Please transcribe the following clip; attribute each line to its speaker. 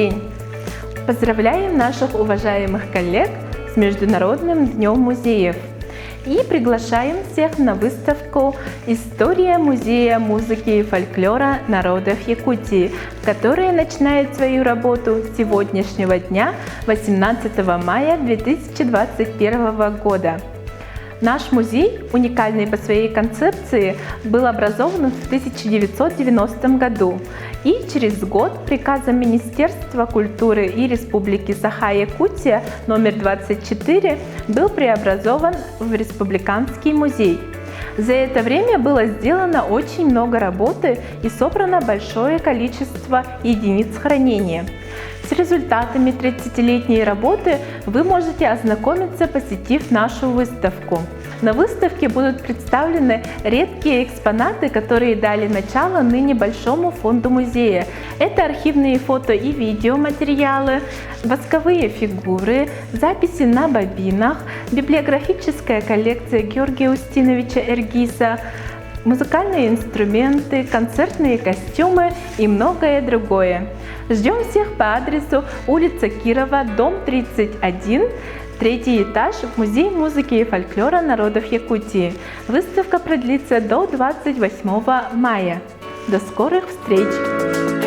Speaker 1: день! Поздравляем наших уважаемых коллег с Международным днем музеев и приглашаем всех на выставку «История музея музыки и фольклора народов Якутии», которая начинает свою работу с сегодняшнего дня, 18 мая 2021 года. Наш музей, уникальный по своей концепции, был образован в 1990 году и через год приказом Министерства культуры и Республики Саха-Якутия номер 24 был преобразован в Республиканский музей. За это время было сделано очень много работы и собрано большое количество единиц хранения. С результатами 30-летней работы вы можете ознакомиться, посетив нашу выставку. На выставке будут представлены редкие экспонаты, которые дали начало ныне большому фонду музея. Это архивные фото и видеоматериалы, восковые фигуры, записи на бобинах, библиографическая коллекция Георгия Устиновича Эргиса, музыкальные инструменты, концертные костюмы и многое другое. Ждем всех по адресу улица Кирова, дом 31, третий этаж, Музей музыки и фольклора народов Якутии. Выставка продлится до 28 мая. До скорых встреч!